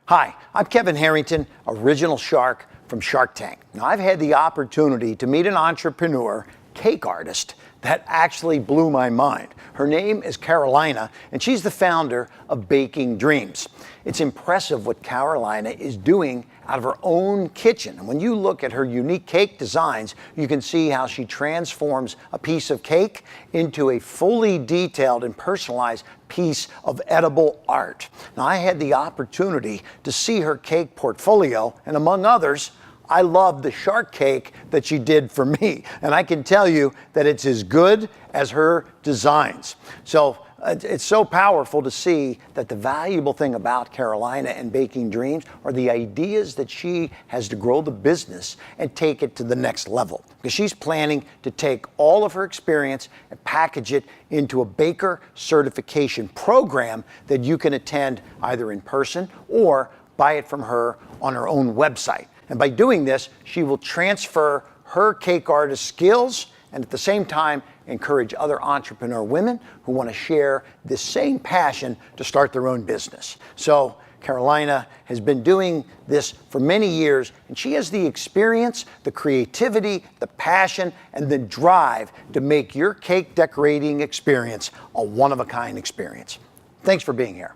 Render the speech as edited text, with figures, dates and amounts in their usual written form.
Hi, I'm Kevin Harrington, original shark from Shark Tank. Now, I've had the opportunity to meet an entrepreneur, cake artist, that actually blew my mind. Her name is Carolina, and she's the founder of Baking Dreams. It's impressive what Carolina is doing out of her own kitchen. And when you look at her unique cake designs, you can see how she transforms a piece of cake into a fully detailed and personalized piece of edible art. Now, I had the opportunity to see her cake portfolio, and among others, I love the shark cake that she did for me, and I can tell you that it's as good as her designs. So it's so powerful to see that the valuable thing about Carolina and Baking Dreams are the ideas that she has to grow the business and take it to the next level. Because she's planning to take all of her experience and package it into a baker certification program that you can attend either in person or buy it from her on her own website. And by doing this, she will transfer her cake artist skills and at the same time encourage other entrepreneur women who want to share this same passion to start their own business. So Carolina has been doing this for many years, and she has the experience, the creativity, the passion, and the drive to make your cake decorating experience a one-of-a-kind experience. Thanks for being here.